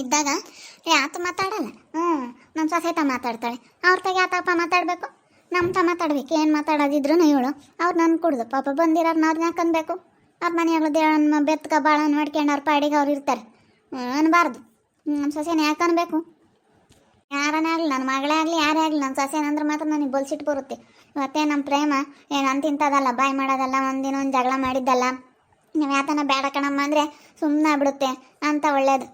ಇದ್ದಾಗ ಯಾತು ಮಾತಾಡಲ್ಲ. ನಮ್ಮ ಸೊಸೆತ ಮಾತಾಡ್ತಾಳೆ. ಅವ್ರ ತಾಗ ಯಾತಪ್ಪ ಮಾತಾಡಬೇಕು? ನಮ್ಮ ತ ಮಾತಾಡ್ಬೇಕು. ಏನು ಮಾತಾಡೋದಿದ್ರು ಹೇಳು. ಅವ್ರು ನನ್ನ ಕುಡ್ದು ಪಾಪ ಬಂದಿರೋರು ನಾವು ಯಾಕನ್ಬೇಕು? ಅವ್ರ ಮನೆಯಾಗಲು ದೇವನ ಬೆತ್ತಕ ಭಾಳ ಮಾಡ್ಕೊಂಡು ಅವ್ರ ಪಾಡಿಗೆ ಅವ್ರು ಇರ್ತಾರೆ ಅನ್ಬಾರ್ದು. ನಮ್ಮ ಸೊಸೆನ ಯಾಕೆ ಅನ್ಬೇಕು? ಯಾರನೇ ಆಗಲಿ, ನನ್ನ ಮಗಳೇ ಆಗಲಿ, ಯಾರೇ ಆಗಲಿ, ನನ್ನ ಸೊಸೆನಂದ್ರೆ ಮಾತ್ರ ನನಗೆ ಬಲ್ಸಿಟ್ಟು ಬರುತ್ತೆ. ಇವತ್ತೇ ನಮ್ಮ ಪ್ರೇಮ ಏನು ಅಂತಿಂತದಲ್ಲ, ಬಾಯ್ ಮಾಡೋದಲ್ಲ, ಒಂದಿನ ಒಂದು ಜಗಳ ಮಾಡಿದ್ದಲ್ಲ. ನೀವು ಯಾತನ ಬೇಡ ಕಣಮ್ಮ ಅಂದರೆ ಸುಮ್ಮನೆ ಆಗ್ಬಿಡುತ್ತೆ ಅಂತ ಒಳ್ಳೇದು.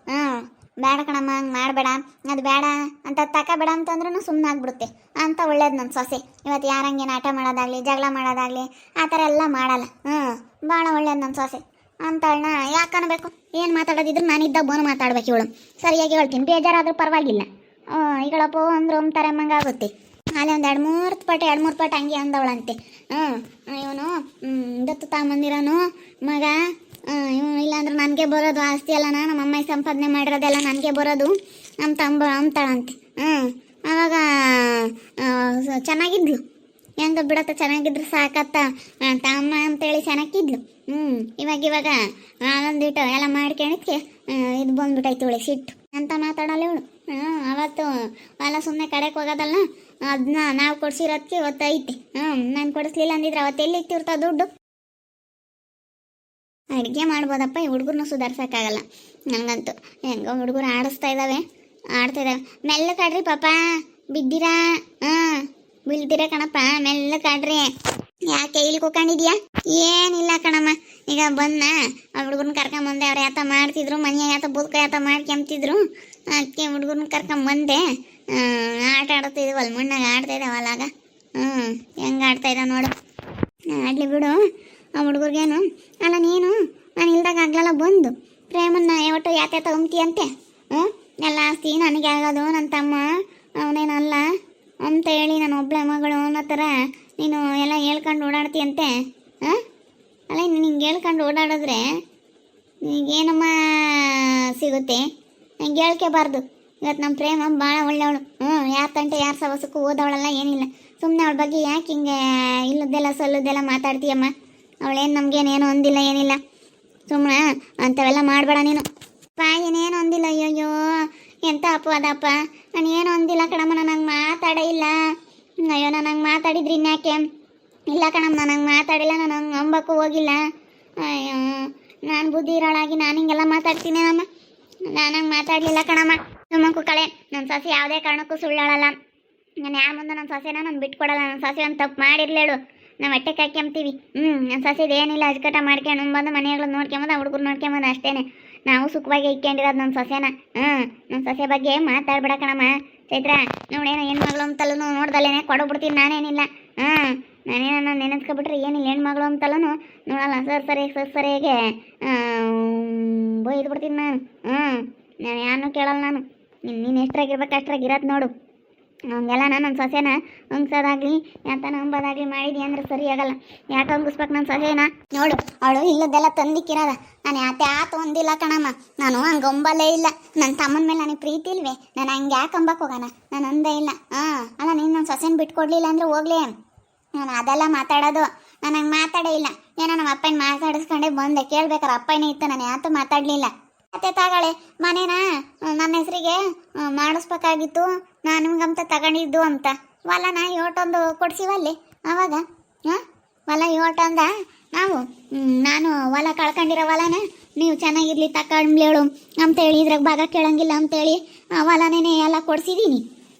ಬೇಡ ಕಣಮ್ಮ ಹಂಗೆ ಮಾಡಬೇಡ, ಅದು ಬೇಡ ಅಂತ ತಗೋಬೇಡ ಅಂತಂದ್ರೂ ಸುಮ್ಮನೆ ಆಗ್ಬಿಡುತ್ತೆ ಅಂತ ಒಳ್ಳೇದು ನನ್ನ ಸೊಸೆ. ಇವತ್ತು ಯಾರಂಗೇನು ಆಟ ಮಾಡೋದಾಗಲಿ, ಜಗಳ ಮಾಡೋದಾಗಲಿ ಆ ಥರ ಎಲ್ಲ ಮಾಡಲ್ಲ. ಭಾಳ ಒಳ್ಳೇದು ನನ್ನ ಸೊಸೆ ಅಂತಳನ್ನ ಯಾಕೆ ಅನ್ಬೇಕು? ಏನು ಮಾತಾಡೋದಿದ್ರು ನಾನಿದ್ದಾಗ ಬೋನು ಮಾತಾಡ್ಬೇಕು. ಇವಳು ಸರಿಯಾಗಿ ಹೇಳ್ತೀನಿ, ಬೇಜಾರಾದ್ರೂ ಪರವಾಗಿಲ್ಲ. ಈಗಳಪ್ಪ ಅಂದ್ರೆ ಒಂಥರ ಮಂಗಾಗುತ್ತೆ. ಅಲ್ಲಿ ಒಂದು ಎರಡು ಮೂರು ಪಟ್ಟು ಹಂಗೆ ಅಂದವಳಂತೆ. ಇವನು ದತ್ತು ತಗೊಂಬಂದಿರೋನು ಮಗ, ಇವನು ಇಲ್ಲಾಂದ್ರೆ ನನಗೆ ಬರೋದು ಆಸ್ತಿ ಎಲ್ಲ, ನಮ್ಮ ಅಮ್ಮ ಸಂಪಾದನೆ ಮಾಡಿರೋದೆಲ್ಲ ನನಗೆ ಬರೋದು ನಮ್ಮ ಅಂತಾಳಂತೆ. ಆವಾಗ ಚೆನ್ನಾಗಿದ್ಲು, ಹೆಂಗ ಬಿಡತ್ತ, ಚೆನ್ನಾಗಿದ್ರು ಸಾಕತ್ತ ತಮ್ಮ ಅಂತೇಳಿ ಚೆನ್ನಾಗಿದ್ಲು. ಇವಾಗ ಒಂದಿಟ್ಟು ಎಲ್ಲ ಮಾಡ್ಕೊಂಡಿದ್ಕೆ ಇದು ಬಂದ್ಬಿಟ್ಟೈತಿ ಇವಳಿಗೆ ಸಿಟ್ಟು ಅಂತ ಮಾತಾಡಲ್ಲ ಇವಳು. ಅವತ್ತು ಎಲ್ಲ ಸುಮ್ಮನೆ ಕಡೆಗೆ ಹೋಗೋದಲ್ಲ, ಅದನ್ನ ನಾವು ಕೊಡ್ಸಿರೋದಕ್ಕೆ ಇವತ್ತು ಐತಿ. ನಾನು ಕೊಡಿಸ್ಲಿಲ್ಲ ಅಂದಿದ್ರೆ ಅವತ್ತು ಎಲ್ಲಿ ಇಟ್ಟಿರ್ತಾವ ದುಡ್ಡು? ಅಡುಗೆ ಮಾಡ್ಬೋದಪ್ಪ, ಈ ಹುಡುಗರನ್ನ ಸುಧಾರ್ಸೋಕ್ಕಾಗಲ್ಲ ನನಗಂತೂ. ಹೆಂಗೋ ಹುಡುಗರು ಆಡ್ತಾ ಇದ್ದಾವೆ. ಮೆಲ್ಲ ಕಾಡ್ರಿ ಪಾಪ, ಬಿದ್ದಿರಾ? ಬೀಳ್ತೀರ ಕಣಪ್ಪ, ಮೆಲ್ಲ ಕಾಡ್ರಿ. ಯಾಕೆ ಇಲ್ಲಿ ಕೂಕೊಂಡಿದ್ಯಾ? ಏನಿಲ್ಲ ಕಣಮ್ಮ, ಈಗ ಬಂದ ಆ ಹುಡುಗರನ್ನ ಕರ್ಕೊಂಬಂದೆ. ಅವ್ರು ಯಾತ ಮಾಡ್ತಿದ್ರು, ಮನೆಯಾಗ ಯಾತ ಬುದ್ಕ ಯಾತ ಮಾಡ್ಕೊಂತಿದ್ರು, ಅದಕ್ಕೆ ಹುಡುಗರನ್ನ ಕರ್ಕೊಂಬಂದೆ. ಆಟ ಆಡ್ತಿದ್ವಲ್ಲ, ಮಣ್ಣಾಗ ಆಡ್ತಾ ಇದ್ದಾವಲ್ಲ ಆಗ. ಹೆಂಗೆ ಆಡ್ತಾ ಇದ್ದಾವೆ ನೋಡು. ಆಡಲಿ ಬಿಡು ಆ ಹುಡುಗರಿಗೇನು. ಅಲ್ಲ ನೀನು ನಾನು ಇಲ್ದಾಗ ಆಗ್ಲಲ್ಲ ಬಂದು ಪ್ರೇಮನ್ನ ಯಾವತ್ತು ಯಾತೆ ತಗೊಂತೀಯಂತೆ. ಎಲ್ಲ ಆಸ್ತಿ ನನಗೆ ಆಗೋದು, ನನ್ನ ತಮ್ಮ ಅವನೇನಲ್ಲ ಅಂತ ಹೇಳಿ ನಾನು ಒಬ್ಬಳೆ ಮಗಳು ಅನ್ನೋ ಥರ ನೀನು ಎಲ್ಲ ಹೇಳ್ಕೊಂಡು ಓಡಾಡ್ತೀಯಂತೆ. ಅಲ್ಲ ನಿಂಗೆ ಹೇಳ್ಕೊಂಡು ಓಡಾಡಿದ್ರೆ ನಿನಗೇನಮ್ಮ ಸಿಗುತ್ತೆ? ನಂಗೆ ಹೇಳ್ಕೋಬಾರ್ದು. ಇವತ್ತು ನಮ್ಮ ಪ್ರೇಮ ಭಾಳ ಒಳ್ಳೆಯವಳು. ಯಾರ ತಂಟೆ ಯಾರ ಸವಸಕ್ಕೂ ಓದವಳಲ್ಲ, ಏನಿಲ್ಲ. ಸುಮ್ಮನೆ ಅವಳ ಬಗ್ಗೆ ಯಾಕೆ ಹಿಂಗೆ ಇಲ್ಲದ್ದೆಲ್ಲ ಸಲ್ಲದ್ದೆಲ್ಲ ಮಾತಾಡ್ತೀಯಮ್ಮ? ಅವಳೇನು ನಮಗೇನೇನು ಅಂದಿಲ್ಲ, ಏನಿಲ್ಲ. ಸುಮ್ಮನೆ ಅಂಥವೆಲ್ಲ ಮಾಡಬೇಡ ನೀನು. ಏನೇನು ಅಂದಿಲ್ಲ. ಅಯ್ಯೋ ಎಂತ ಅಪ್ಪು ಅದಪ್ಪ, ನಾನು ಏನು ಅಂದಿಲ್ಲ ಕಣಮ್ಮ, ನನಗೆ ಮಾತಾಡೇ ಇಲ್ಲ. ಅಯ್ಯೋ ನಾನು ಹಂಗೆ ಮಾತಾಡಿದ್ರಿ ಇನ್ಯಾಕೆ? ಇಲ್ಲ ಕಣಮ್ಮ, ನಾನು ಹಂಗೆ ಮಾತಾಡಿಲ್ಲ, ನಾನು ಹಂಗೆ ಅಂಬಕ್ಕೂ ಹೋಗಿಲ್ಲ. ಅಯ್ಯೋ ನಾನು ಬುದ್ಧಿ ಇರೋಳಾಗಿ ನಾನು ಹಿಂಗೆಲ್ಲ ಮಾತಾಡ್ತೀನಿ ಅಮ್ಮ. ನಾನು ಹಂಗೆ ಮಾತಾಡಲಿಲ್ಲ ಕಣಮ್ಮ. ಸುಮ್ಮಕ್ಕೂ ಕಳೆ, ನನ್ನ ಸೊಸೆ ಯಾವುದೇ ಕಾರಣಕ್ಕೂ ಸುಳ್ಳಾಳಲ್ಲ. ನಾನು ಯಾರ ಮುಂದೆ ನನ್ನ ಸೊಸೆನ ನಾನು ಬಿಟ್ಕೊಡಲ್ಲ. ನನ್ನ ಸೊಸೆ ಒಂದು ತಪ್ಪು ಮಾಡಿರ್ಲೇಳು, ನಾವು ಹೊಟ್ಟೆಗೆ ಹಾಕ್ಯಂತೀವಿ. ನನ್ನ ಸೊಸೆದು ಏನಿಲ್ಲ, ಅಜ್ಕಟ ಮಾಡ್ಕೊಂಡು ಬಂದು ಮನೆಗಳು ನೋಡ್ಕೊಂಬಂದು ಹುಡುಗರು ನೋಡ್ಕೊಂಬಂದು ಅಷ್ಟೇ. ನಾವು ಸುಖವಾಗಿ ಇಟ್ಕೊಂಡಿರೋದು ನನ್ನ ಸೊಸೆನ. ನನ್ನ ಸೊಸೆ ಬಗ್ಗೆ ಮಾತಾಡ್ಬೇಡ ಕಣಮ್ಮ. ಚೈತ್ರ ನೋಡೇನೋ ಹೆಣ್ಮಗಳು ಅಂತಲೂ ನೋಡ್ದಲ್ಲೇನೆ ಕೊಡೋಗ್ಬಿಡ್ತೀನಿ, ನಾನೇನಿಲ್ಲ. ನಾನೇನ ನೆನೆಸ್ಕೊಬಿಟ್ರೆ ಏನಿಲ್ಲ, ಹೆಣ್ಮಗಳು ಅಂತಲೂ ನೋಡಲ್ಲ. ಸರಿಯಾಗೆ ಬೈದು ಬಿಡ್ತೀನಿ ನಾನು. ನಾನು ಯಾರನ್ನೂ ಕೇಳಲ್ಲ. ನಾನು ನೀನು ಎಷ್ಟ್ರಾಗಿರ್ಬೇಕು ಅಷ್ಟ್ರಾಗಿರೋದು ನೋಡು. ಹಂಗೆಲ್ಲ ನನ್ನ ಸೊಸೆನ ಹಂಗ್ಸೋದಾಗ್ಲಿ ಯಾತ ನಂಬೋದಾಗ್ಲಿ ಮಾಡಿದ್ವಿ ಅಂದ್ರೆ ಸರಿ ಆಗಲ್ಲ. ಯಾಕೆ ಹಂಗಿಸ್ಬೇಕು ನನ್ನ ಸೊಸೆನ? ನೋಡು, ಅವಳು ಇಲ್ಲದೆಲ್ಲ ತಂದಿಕ್ಕಿರೋದ. ನಾನು ಯಾತು ಒಂದಿಲ್ಲ ಕಣಮ್ಮ. ನಾನು ಹಂಗೆ ಅಂಬಲ್ಲೇ ಇಲ್ಲ. ನನ್ನ ತಮ್ಮನ ಮೇಲೆ ನನಗೆ ಪ್ರೀತಿ ಇಲ್ವೇ? ನಾನು ಹಂಗೆ ಯಾಕೆ ಅಂಬಕ್ಕೆ ಹೋಗೋಣ? ನಾನು ಅಂದೇ ಇಲ್ಲ. ಅಲ್ಲ ನೀನು ನನ್ನ ಸೊಸೆನ ಬಿಟ್ಕೊಡ್ಲಿಲ್ಲ ಅಂದರೆ ಹೋಗ್ಲಿ, ನಾನು ಅದೆಲ್ಲ ಮಾತಾಡೋದು. ನಾನು ಹಂಗೆ ಮಾತಾಡೇ ಇಲ್ಲ. ಏನೋ ನಮ್ಮ ಅಪ್ಪನ ಮಾತಾಡಿಸ್ಕೊಂಡೇ ಬಂದೆ. ಕೇಳ್ಬೇಕಾರೆ ಅಪ್ಪನೇ ಇತ್ತು, ನಾನು ಯಾತು ಮಾತಾಡಲಿಲ್ಲ. ಮತ್ತೆ ತಗೊಳ್ಳಿ ಮನೇನ ನನ್ನ ಹೆಸರಿಗೆ ಮಾಡಿಸ್ಬೇಕಾಗಿತ್ತು, ನಾನು ನಿಮ್ಗಂತ ತಗೊಂಡಿದ್ದು ಅಂತ. ಹೊಲನ ಯೋಟೊಂದು ಕೊಡ್ಸಿವಲ್ಲಿ ಅವಾಗ. ಹೊಲ ಯೋಟಂದ ನಾವು ನಾನು ಹೊಲ ಕಳ್ಕೊಂಡಿರೋ ಹೊಲನ ನೀವು ಚೆನ್ನಾಗಿರ್ಲಿ ತಗೊಂಡ್ಲೇಳು ಅಂತೇಳಿ, ಇದ್ರಾಗ ಭಾಗ ಕೇಳಂಗಿಲ್ಲ ಅಂತೇಳಿ ಆ ಹೊಲನೇ ಎಲ್ಲ ಕೊಡ್ಸಿದ್ದೀನಿ.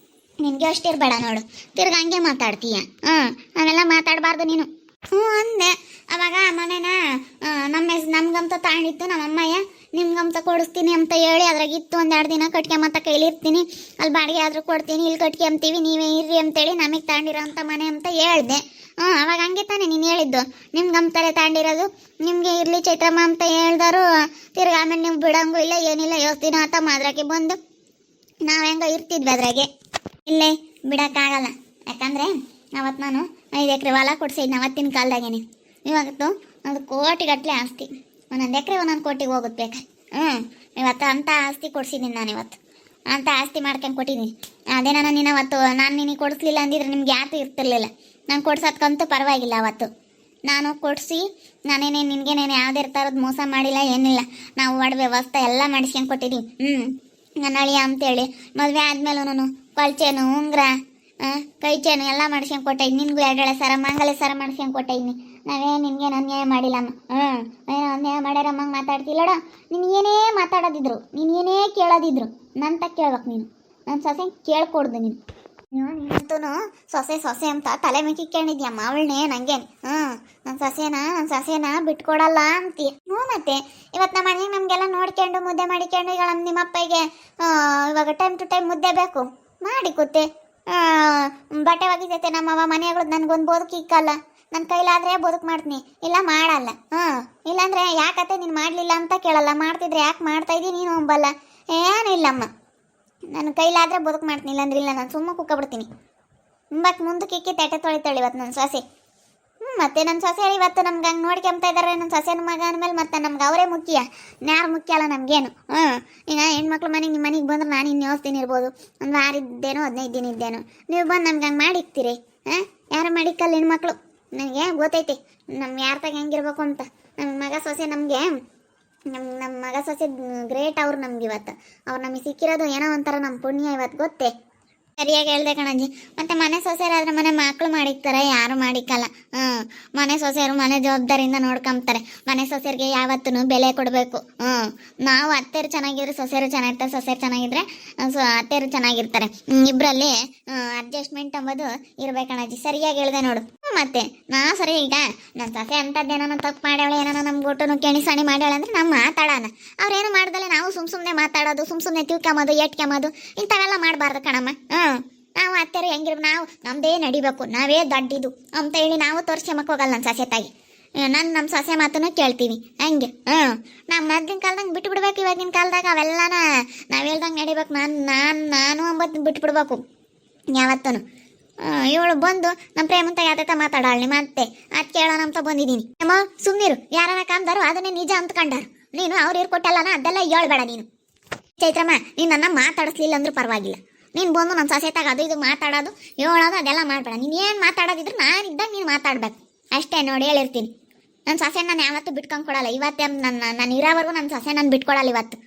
ನಿನಗೆ ಅಷ್ಟಿರ್ಬೇಡ ನೋಡು, ತಿರ್ಗಿ ಹಂಗೆ ಮಾತಾಡ್ತೀಯ. ಅವೆಲ್ಲ ಮಾತಾಡಬಾರ್ದು ನೀನು. ಅಂದೆ ಅವಾಗ ಮನೇನ ನಮ್ಗಂತ ತಗೊಂಡಿತ್ತು ನಮ್ಮ ಅಮ್ಮಯ್ಯ, ನಿಮ್ಗಂತ ಕೊಡಿಸ್ತೀನಿ ಅಂತ ಹೇಳಿ ಅದ್ರಾಗಿತ್ತು. ಒಂದೆರಡು ದಿನ ಕಟ್ಕೊಂಬಂತ ಕೈಲಿರ್ತೀನಿ, ಅಲ್ಲಿ ಬಾಡಿಗೆ ಆದರೂ ಕೊಡ್ತೀನಿ, ಇಲ್ಲಿ ಕಟ್ಕೊಂತೀವಿ, ನೀವೇ ಇರ್ರಿ ಅಂತೇಳಿ ನಮಗೆ ತಗೊಂಡಿರೋ ಅಂಥ ಮನೆ ಅಂತ ಹೇಳಿದೆ. ಅವಾಗ ಹಂಗೆ ತಾನೇ ನೀನು ಹೇಳಿದ್ದು, ನಿಮ್ಗಂತಲೇ ತಗೊಂಡಿರೋದು, ನಿಮಗೆ ಇರಲಿ ಚೈತ್ರಮ್ಮ ಅಂತ ಹೇಳ್ದಾರು. ತಿರ್ಗಿ ಆಮೇಲೆ ನೀವು ಬಿಡಂಗೂ ಇಲ್ಲ, ಏನಿಲ್ಲ. ಯೋಸ್ತಿನ ಆತ ಅದ್ರಾಗೆ ಬಂದು ನಾವು ಹೆಂಗೋ ಇರ್ತಿದ್ವಿ ಅದ್ರಾಗೆ. ಇಲ್ಲೇ ಬಿಡೋಕ್ಕಾಗಲ್ಲ, ಯಾಕಂದರೆ ಅವತ್ತು ನಾನು 5 ಎಕರೆ ಹೊಲ ಕೊಡ್ಸಿದ್ನ ಅವತ್ತಿನ ಕಾಲದಾಗೇನೆ. ಇವತ್ತು ಅದು ಕೋಟಿಗಟ್ಟಲೆ ಆಸ್ತಿ, ಒಂದೊಂದು ಎಕರೆ ಒಂದೊಂದು ಕೋಟಿಗೆ ಹೋಗುತ್ತೆ ಬೇಕಾರೆ. ಇವತ್ತು ಅಂಥ ಆಸ್ತಿ ಕೊಡ್ಸಿದ್ದೀನಿ ನಾನು. ಇವತ್ತು ಅಂಥ ಆಸ್ತಿ ಮಾಡ್ಕೊಂಡು ಕೊಟ್ಟಿದ್ದೀನಿ. ಅದೇ ನೀನು ಅವತ್ತು ನಾನು ನಿನಗೆ ಕೊಡಿಸ್ಲಿಲ್ಲ ಅಂದಿದ್ರೆ ನಿಮ್ಗೆ ಯಾತು ಇರ್ತಿರ್ಲಿಲ್ಲ. ನಾನು ಕೊಡ್ಸೋದ್ಕಂತೂ ಪರವಾಗಿಲ್ಲ. ಅವತ್ತು ನಾನು ಕೊಡಿಸಿ ನಾನೇನೇನು ನಿನಗೇನೇನು ಯಾವುದೇ ಥರದ್ದು ಮೋಸ ಮಾಡಿಲ್ಲ, ಏನಿಲ್ಲ. ನಾವು ಒಡ ವ್ಯವಸ್ಥೆ ಎಲ್ಲ ಮಾಡಿಸ್ಕೊಂಡು ಕೊಟ್ಟಿದ್ದೀವಿ. ನನ್ನ ಅಳಿಯ ಅಂತೇಳಿ ಮದುವೆ ಆದ್ಮೇಲೂ ನಾನು ಕೊಲ್ಚೇನು ಉಂಗ್ರ ಕೈ ಚೇನು ಎಲ್ಲ ಮಾಡ್ಸ್ಕೊಂಡು ಕೊಟ್ಟೈನಿ. ನಿನ್ಗೂ ಎರಡೆಳೆ ಸರ ಮಂಗಲ ಸರ ಮಾಡ್ಸ್ಕೊಂಡು ಕೊಟ್ಟೈನಿ. ನಾವೇ ನಿನ್ಗೇನು ಅನ್ಯಾಯ ಮಾಡಿಲ್ಲಮ್ಮ. ಏನೋ ಅನ್ಯಾಯ ಮಾಡ್ಯಾರಮ್ಮಂಗೆ ಮಾತಾಡ್ತಿಲ್ಲಡ. ನೀನು ಏನೇ ಮಾತಾಡೋದಿದ್ರು, ನೀನು ಏನೇ ಕೇಳೋದಿದ್ರು ನನ್ನ ತಕ್ಕ ಕೇಳ್ಬೇಕು. ನೀನು ನನ್ನ ಸೊಸೆ ಕೇಳ್ಕೊಡ್ದು. ನೀನಂತೂ ಸೊಸೆ ಸೊಸೆ ಅಂತ ತಲೆ ಮಿಕ್ಕಿಕೊಂಡಿದ್ಯಮ್ಮ ಅವಳನ್ನೇ ನಂಗೇನು. ನನ್ನ ಸೊಸೆನ ಬಿಟ್ಕೊಡಲ್ಲ ಅಂತೀಯ. ಮತ್ತೆ ಇವತ್ತು ನಮ್ಮ ಮನೆಗೆ ನಮಗೆಲ್ಲ ನೋಡ್ಕೊಂಡು ಮುದ್ದೆ ಮಾಡಿಕೊಂಡು ಈಗ ನಿಮ್ಮ ಅಪ್ಪಗೆ ಇವಾಗ ಟೈಮ್ ಟು ಟೈಮ್ ಮುದ್ದೆ ಬೇಕು ಮಾಡಿ ಕೂತೆ. ಬಟ್ಟೆ ಒಗಿತೈತೆ ನಮ್ಮವ್ವ ಮನೆಗಳು ನನಗೊಂದು ಬದುಕಿಕ್ಕಲ್ಲ. ನನ್ನ ಕೈಲಾದರೆ ಬದುಕು ಮಾಡ್ತೀನಿ, ಇಲ್ಲ ಮಾಡಲ್ಲ. ಇಲ್ಲಾಂದರೆ ಯಾಕತ್ತೆ ನೀನು ಮಾಡಲಿಲ್ಲ ಅಂತ ಕೇಳಲ್ಲ, ಮಾಡ್ತಿದ್ರೆ ಯಾಕೆ ಮಾಡ್ತಾಯಿದ್ದೀನಿ ನೀನು ಅಂಬಲ್ಲ. ಏನಿಲ್ಲಮ್ಮ, ನನ್ನ ಕೈಲಾದರೆ ಬದುಕು ಮಾಡ್ತೀನಿ, ಇಲ್ಲಾಂದ್ರೆ ಇಲ್ಲ. ನಾನು ಸುಮ್ಮ ಕುಕ್ಕೊಬಿಡ್ತೀನಿ. ಮತ್ತು ಮುಂದಕ್ಕೆ ಇಕ್ಕಿ ತಟ್ಟೆ ತೊಳಿತಾಳೆ ಇವತ್ತು ನನ್ನ ಸೊಸೆ. ಮತ್ತೆ ನನ್ನ ಸೊಸೆ ಇವತ್ತು ನಮ್ಗೆ ಹಂಗೆ ನೋಡ್ಕೊಂತ ಇದ್ದಾರೆ. ನನ್ನ ಸೊಸೆನ ಮಗ ಅಂದಮೇಲೆ ಮತ್ತೆ ನಮ್ಗೆ ಅವರೇ ಮುಖ್ಯ, ಯಾರು ಮುಖ್ಯ ಅಲ್ಲ ನಮಗೇನು. ಈಗ ಹೆಣ್ಮಕ್ಳು ಮನೆಗೆ ನಿಮ್ಮ ಮನೆಗೆ ಬಂದ್ರೆ ನಾನು ಇನ್ನು ಯೋಚ್ತೀನಿ ಇರ್ಬೋದು, ಒಂದು ವಾರ ಇದ್ದೇನೋ 15 ದಿನ ಇದ್ದೇನೋ. ನೀವು ಬಂದು ನಮ್ಗೆ ಹಂಗೆ ಮಾಡಿಕ್ತೀರಿ. ಯಾರು ಮಾಡಿಕ್ಕಲ್ಲ ಹೆಣ್ಮಕ್ಳು. ನನಗೆ ಗೊತ್ತೈತಿ ನಮ್ಮ ಯಾರ ತಾಗ ಹೆಂಗಿರ್ಬೇಕು ಅಂತ. ನಮ್ಮ ಮಗ ಸೊಸೆ ನಮಗೆ ನಮ್ಮ ಮಗ ಸೊಸೆ ಗ್ರೇಟ್ ಅವ್ರು ನಮ್ಗೆ ಇವತ್ತು. ಅವ್ರು ನಮಗೆ ಸಿಕ್ಕಿರೋದು ಏನೋ ಒಂಥರ ನಮ್ಮ ಪುಣ್ಯ ಇವತ್ತು, ಗೊತ್ತೇ. ಸರಿಯಾಗಿ ಹೇಳ್ದೆ ಕಣಜ್ಜಿ. ಮತ್ತು ಮನೆ ಸೊಸೆಯರಾದ್ರೆ ಮನೆ ಮಕ್ಕಳು ಮಾಡಿಕ್ತಾರೆ, ಯಾರು ಮಾಡಿಕ್ಕಲ್ಲ. ಮನೆ ಸೊಸೆಯರು ಮನೆ ಜವಾಬ್ದಾರಿಯಿಂದ ನೋಡ್ಕೊಂತಾರೆ. ಮನೆ ಸೊಸೆಯರಿಗೆ ಯಾವತ್ತೂ ಬೆಲೆ ಕೊಡಬೇಕು. ನಾವು ಅತ್ತೆರು ಚೆನ್ನಾಗಿದ್ರೆ ಸೊಸೆಯರು ಚೆನ್ನಾಗಿರ್ತಾರೆ, ಸೊಸೆಯರು ಚೆನ್ನಾಗಿದ್ರೆ ಅತ್ತೆರು ಚೆನ್ನಾಗಿರ್ತಾರೆ. ಇಬ್ಬರಲ್ಲಿ ಅಡ್ಜಸ್ಟ್ಮೆಂಟ್ ಅಂಬೋದು ಇರ್ಬೇಕಣಜ್ಜಿ. ಸರಿಯಾಗಿ ಹೇಳ್ದೆ ನೋಡು. ಮತ್ತೆ ನಾ ಸರಿ, ಈಗ ನನ್ನ ಸೊಸೆ ಅಂಥದ್ದೇನೋ ತಪ್ಪು ಮಾಡ್ಯಾಳೆ, ಏನೋ ನಮ್ಮ ಊಟನು ಕೆಣಿಸಣಿ ಮಾಡ್ಯಾಳೆ ಅಂದರೆ ನಾವು ಮಾತಾಡೋಣ. ಅವ್ರೇನು ಮಾಡ್ದಲೆ ನಾವು ಸುಮ್ಮನೆ ಮಾತಾಡೋದು, ಸುಮ್ಮನೆ ತಿಳ್ಕೊಂಬೋದು, ಏಟ್ಕೊಂಬೋದು ಇಂಥವೆಲ್ಲ ಮಾಡಬಾರ್ದು ಕಣಮ್ಮ. ನಾವು ಅತ್ತೆರು ಹೆಂಗಿರ್, ನಾವು ನಮ್ಮದೇ ನಡಿಬೇಕು, ನಾವೇ ದೊಡ್ಡಿದು ಅಂತ ಹೇಳಿ ನಾವು ತೋರಿಸ್ಕೊಂಬಕ್ಕೆ ಹೋಗಲ್ಲ. ನನ್ನ ಸೊಸೆ ತಾಗಿ ನಮ್ಮ ಸೊಸೆ ಮಾತನ್ನು ಕೇಳ್ತೀವಿ ಹಂಗೆ. ನಾವು ಮೊದ್ಲಿನ ಕಾಲದಂಗೆ ಬಿಟ್ಟು ಬಿಡ್ಬೇಕು. ಇವಾಗಿನ ಕಾಲದಾಗ ಅವೆಲ್ಲನ ನಾವು ಹೇಳ್ದಂಗೆ ನಡಿಬೇಕು. ನಾನು ಅಂಬತ್ತು ಬಿಟ್ಟು ಬಿಡ್ಬೇಕು ಯಾವತ್ತೂ. ಇವಳು ಬಂದು ನಮ್ಮ ಪ್ರೇಮಂತ ಯಾತ ಮಾತಾಡಾಳಿ ಮತ್ತೆ ಅದು ಕೇಳೋಣ ಅಂತ ಬಂದಿದ್ದೀನಿ. ಅಮ್ಮ ಸುಮ್ಮನಿರು, ಯಾರನ್ನ ಕಾಮ್ದಾರು ಅದನ್ನೇ ನಿಜ ಅಂದ್ಕೊಂಡಾರು. ನೀನು ಅವ್ರು ಇವ್ರು ಕೊಟ್ಟಲ್ಲನ ಅದೆಲ್ಲ ಹೇಳ್ಬೇಡ ನೀನು. ಚೈತ್ರಮ್ಮ, ನೀನು ನನ್ನ ಮಾತಾಡಿಸ್ಲಿಲ್ಲ ಅಂದ್ರೂ ಪರವಾಗಿಲ್ಲ. ನೀನು ಬಂದು ನನ್ನ ಸೊಸೆತಾಗ ಅದು ಇದು ಮಾತಾಡೋದು ಹೇಳೋದು ಅದೆಲ್ಲ ಮಾಡಬೇಡ. ನೀನು ಏನು ಮಾತಾಡೋದಿದ್ರು ನಾನಿದ್ದಾಗ ನೀನು ಮಾತಾಡ್ಬೇಕು ಅಷ್ಟೇ. ನೋಡಿ ಹೇಳಿರ್ತೀನಿ, ನನ್ನ ಸೊಸೆ ನಾನು ಯಾವತ್ತೂ ಬಿಟ್ಕೊಂಡು ಕೊಡಲ್ಲ. ಇವತ್ತೇ ನಾನು ಇರೋವರೆಗೂ ನನ್ನ ಸೊಸೆ ನಾನು ಬಿಟ್ಕೊಡಲ್ಲ. ಇವತ್ತು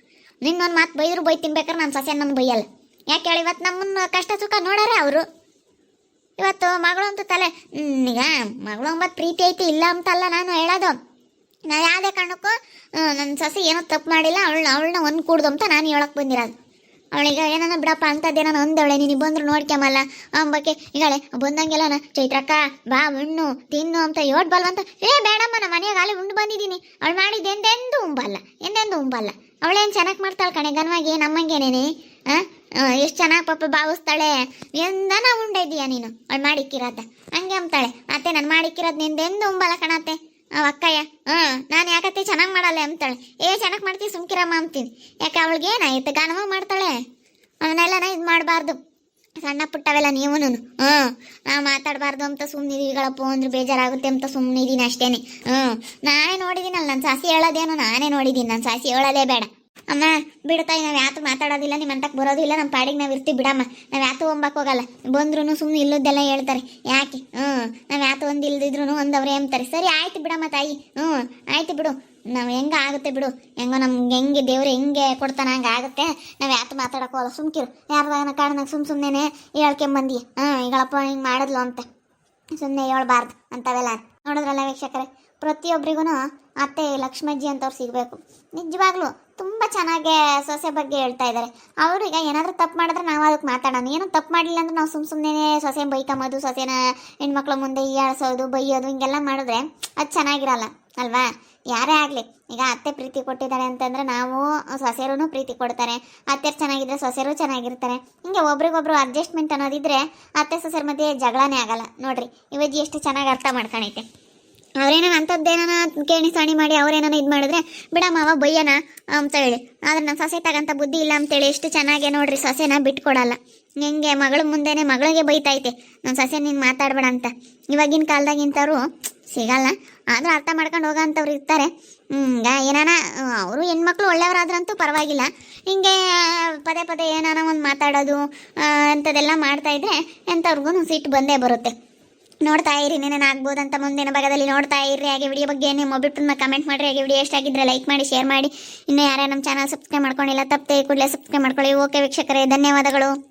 ನಿನ್ನೊಂದು ಮಾತು ಬೈದ್ರು ಬೈ ತಿನ್ಬೇಕಾದ್ರೆ ನನ್ನ ಸೊಸೆ ನನ್ನ ಬೈಯಲ್ಲ. ಯಾಕೆ ಹೇಳಿ, ಇವತ್ತು ನಮ್ಮನ್ನು ಕಷ್ಟ ಸುಖ ನೋಡಾರೆ ಅವರು. ಇವತ್ತು ಮಗಳು ಅಂತೂ ತಲೆ ಈಗ ಮಗಳು ಅಂಬತ್ತು ಪ್ರೀತಿ ಐತಿ ಇಲ್ಲ ಅಂತಲ್ಲ ನಾನು ಹೇಳೋದು. ನಾವು ಯಾವುದೇ ಕಾರಣಕ್ಕೂ ನನ್ನ ಸೊಸೆ ಏನೋ ತಪ್ಪು ಮಾಡಿಲ್ಲ, ಅವಳನ್ನ ಒಂದು ಕೂಡ್ದು ಅಂತ ನಾನು ಹೇಳಕ್ಕೆ ಬಂದಿರೋದು. ಅವಳಿಗೆ ಏನಾನ ಬಿಡಪ್ಪ ಅಂಥದ್ದೇನೋ ಒಂದವಳೆ, ನೀನು ಬಂದ್ರು ನೋಡ್ಕೊಂಬಲ್ಲ ಅಂಬಕ್ಕೆ ಈಗಳೆ ಬಂದಂಗೆಲ್ಲ ಚೈತ್ರಕ್ಕ ಬಾ ಉಣ್ಣು ತಿನ್ನು ಅಂತ ಬಲ್ವಂತ. ಬೇಡಮ್ಮ, ನಮ್ಮ ಮನೆಯಾಗ ಅಲ್ಲಿ ಉಂಡು ಬಂದಿದ್ದೀನಿ. ಅವಳು ಮಾಡಿದ್ದು ಎಂದೆಂದು ಉಂಬಲ್ಲ. ಅವಳೇನು ಚೆನ್ನಾಗಿ ಮಾಡ್ತಾಳೆ ಕಣೆ ಗನ್ವಾಗಿ, ನಮ್ಮಂಗೇನೇನೆ. ಎಷ್ಟು ಚೆನ್ನಾಗಿ ಪಾಪ ಭಾವಿಸ್ತಾಳೆ. ಎಂದನ ಉಂಡಿದ್ದೀಯ ನೀನು ಅವಳು ಮಾಡಿಕ್ಕಿರತ್ತ ಹಂಗೆ ಅಂತಾಳೆ. ಅತ್ತೆ ನಾನು ಮಾಡಿಕ್ಕಿರೋದು ನಿಂದೆಂದು ಉಂಬಲ್ಲ ಕಣತ್ತೆ ಅಕ್ಕಯ್ಯ. ನಾನು ಯಾಕತ್ತೆ ಚೆನ್ನಾಗಿ ಮಾಡಲ್ಲ ಅಂತಾಳೆ. ಚೆನ್ನಾಗಿ ಮಾಡ್ತೀವಿ ಸುಮ್ಕಿರಮ್ಮ ಅಂತೀನಿ. ಯಾಕೆ ಅವಳಿಗೆ ಏನಾಯ್ತು, ಗಾನವ ಮಾಡ್ತಾಳೆ. ಅವನ್ನೆಲ್ಲನ ಇದು ಮಾಡಬಾರ್ದು. ಸಣ್ಣ ಪುಟ್ಟವೆಲ್ಲ ನೀವು ನಾವು ಮಾತಾಡಬಾರ್ದು ಅಂತ ಸುಮ್ಮನಿದೀಗಳಪ್ಪ ಅಂದ್ರೆ ಬೇಜಾರಾಗುತ್ತೆ ಅಂತ ಸುಮ್ಮನಿದ್ದೀನಿ ಅಷ್ಟೇನೆ. ನಾನೇ ನೋಡಿದ್ದೀನಲ್ಲ ನನ್ನ ಸಾಸಿ ಹೇಳೋದೇನೋ, ನಾನೇ ನೋಡಿದ್ದೀನಿ. ನನ್ನ ಸಾಸಿ ಹೇಳೋದೇ ಬೇಡ. ಅಮ್ಮ ಬಿಡ್ತಾಯಿ, ನಾವು ಯಾತು ಮಾತಾಡೋದಿಲ್ಲ, ನಿಮ್ಮ ಅಂತಕ್ಕೆ ಬರೋದು ಇಲ್ಲ, ನಮ್ಮ ಪಾಡಿಗೆ ನಾವು ಇರ್ತೀವಿ ಬಿಡಮ್ಮ. ನಾವು ಯಾತು ಹೋಗ್ಬೇಕು ಹೋಗಲ್ಲ. ಬಂದ್ರೂ ಸುಮ್ಮನೆ ಇಲ್ಲದ್ದೆಲ್ಲ ಹೇಳ್ತಾರೆ. ಯಾಕೆ ನಾವು ಯಾತು ಒಂದು ಇಲ್ದಿದ್ರು ಒಂದವ್ರೆ ಅಂತಾರೆ. ಸರಿ ಆಯ್ತು ಬಿಡಮ್ಮ ತಾಯಿ, ಆಯ್ತು ಬಿಡು. ನಾವು ಹೆಂಗೆ ಆಗುತ್ತೆ ಬಿಡು, ಹೆಂಗೋ ನಮ್ಗೆ ಹೆಂಗೆ ದೇವ್ರು ಹೆಂಗೆ ಕೊಡ್ತಾನೆ ಹಂಗೆ ಆಗುತ್ತೆ. ನಾವು ಯಾತು ಮಾತಾಡೋಕ್ಕೋಲ್ಲ, ಸುಮ್ಕಿರು. ಯಾರ್ದಾಗನ ಕಾರಣನಾಗ ಸುಮ್ಮನೆ ಹೇಳ್ಕೊಂಬಂದಿ ಈಗಳಪ್ಪ ಹಿಂಗೆ ಮಾಡಿದ್ಲು ಅಂತ ಸುಮ್ಮನೆ ಹೇಳ್ಬಾರ್ದು ಅಂಥವೆಲ್ಲ. ನೋಡಿದ್ರಲ್ಲ ವೀಕ್ಷಕರೇ, ಪ್ರತಿಯೊಬ್ಬರಿಗೂ ಅತ್ತೆ ಲಕ್ಷ್ಮಜ್ಜಿ ಅಂತವ್ರು ಸಿಗಬೇಕು. ನಿಜವಾಗ್ಲೂ ತುಂಬ ಚೆನ್ನಾಗಿ ಸೊಸೆ ಬಗ್ಗೆ ಹೇಳ್ತಾ ಇದ್ದಾರೆ. ಅವ್ರಿಗೆ ಏನಾದರೂ ತಪ್ಪು ಮಾಡಿದ್ರೆ ನಾವು ಅದಕ್ಕೆ ಮಾತಾಡೋಣ. ಏನೋ ತಪ್ಪು ಮಾಡಲಿಲ್ಲ ಅಂದ್ರೆ ನಾವು ಸುಮ್ಮನೆ ಸೊಸೆ ಬೈಕೊಂಬೋದು, ಸೊಸೆನ ಹೆಣ್ಮಕ್ಳ ಮುಂದೆ ಹೀಯಾಳಿಸೋದು ಬೈಯೋದು ಹಿಂಗೆಲ್ಲ ಮಾಡಿದ್ರೆ ಅದು ಚೆನ್ನಾಗಿರಲ್ಲ ಅಲ್ವಾ. ಯಾರೇ ಆಗಲಿ, ಈಗ ಅತ್ತೆ ಪ್ರೀತಿ ಕೊಟ್ಟಿದ್ದಾರೆ ಅಂತಂದರೆ ನಾವು ಸೊಸೆಯರೂ ಪ್ರೀತಿ ಕೊಡ್ತಾರೆ. ಅತ್ತೆ ಚೆನ್ನಾಗಿದ್ರೆ ಸೊಸೆಯರು ಚೆನ್ನಾಗಿರ್ತಾರೆ. ಹಿಂಗೆ ಒಬ್ರಿಗೊಬ್ರು ಅಡ್ಜಸ್ಟ್ಮೆಂಟ್ ಅನ್ನೋದಿದ್ರೆ ಅತ್ತೆ ಸೊಸೆರ ಮಧ್ಯೆ ಜಗಳನೇ ಆಗಲ್ಲ. ನೋಡ್ರಿ ಇವಜ್ಜಿ ಎಷ್ಟು ಚೆನ್ನಾಗಿ ಅರ್ಥ ಮಾಡ್ಕೊಳೈತೆ. ಅವ್ರೇನೋ ಅಂಥದ್ದೇನ ಕೇಣಿ ಸಾಣಿ ಮಾಡಿ ಅವ್ರೇನೋ ಇದು ಮಾಡಿದ್ರೆ ಬಿಡಮ್ಮ ಬೈಯನ ಅಂತ ಹೇಳಿ. ಆದ್ರೆ ನಮ್ಮ ಸೊಸೆ ತಗಂತ ಬುದ್ಧಿ ಇಲ್ಲ ಅಂತೇಳಿ ಎಷ್ಟು ಚೆನ್ನಾಗೆ ನೋಡ್ರಿ ಸೊಸೆನ ಬಿಟ್ಕೊಡಲ್ಲ. ಹೆಂಗೆ ಮಗಳ ಮುಂದೆನೆ ಮಗಳಿಗೆ ಬೈತೈತೆ, ನನ್ನ ಸೊಸೆ ನೀನು ಮಾತಾಡಬೇಡ ಅಂತ. ಇವಾಗಿನ ಕಾಲದಾಗಿಂಥವ್ರು ಸಿಗಲ್ಲ. ಆದರೂ ಅರ್ಥ ಮಾಡ್ಕೊಂಡು ಹೋಗೋ ಅಂಥವ್ರು ಇರ್ತಾರೆ. ಏನಾನ ಅವರು ಹೆಣ್ಮಕ್ಳು ಒಳ್ಳೆಯವರಾದ್ರಂತೂ ಪರವಾಗಿಲ್ಲ. ಹಿಂಗೆ ಪದೇ ಪದೇ ಏನಾನ ಒಂದು ಮಾತಾಡೋದು ಅಂಥದ್ದೆಲ್ಲ ಮಾಡ್ತಾಯಿದ್ರೆ ಎಂಥವ್ರಿಗೂ ಸಿಟ್ಟು ಬಂದೇ ಬರುತ್ತೆ. ನೋಡ್ತಾ ಇರಿ ಏನೇನು ಆಗ್ಬೋದಂತ ಮುಂದಿನ ಭಾಗದಲ್ಲಿ ನೋಡ್ತಾ ಇರಿ. ಹಾಗೆ ವಿಡಿಯೋ ಬಗ್ಗೆ ನಿಮ್ಮ ಒಬ್ಬಿಟ್ಟು ಕಮೆಂಟ್ ಮಾಡಿರಿ. ಹಾಗೆ ವಿಡಿಯೋ ಎಷ್ಟಾಗಿದ್ದರೆ ಲೈಕ್ ಮಾಡಿ, ಶೇರ್ ಮಾಡಿ. ಇನ್ನೂ ಯಾರ್ಯಾರು ನಮ್ಮ ಚಾನಲ್ ಸಬ್ಸ್ಕ್ರೈಬ್ ಮಾಡ್ಕೊಂಡಿಲ್ಲ ತಪ್ಪದೆ ಕೂಡಲೇ ಸಬ್ಸ್ಕ್ರೈಬ್ ಮಾಡ್ಕೊಳ್ಳಿ. ಓಕೆ ವೀಕ್ಷಕರೇ, ಧನ್ಯವಾದಗಳು.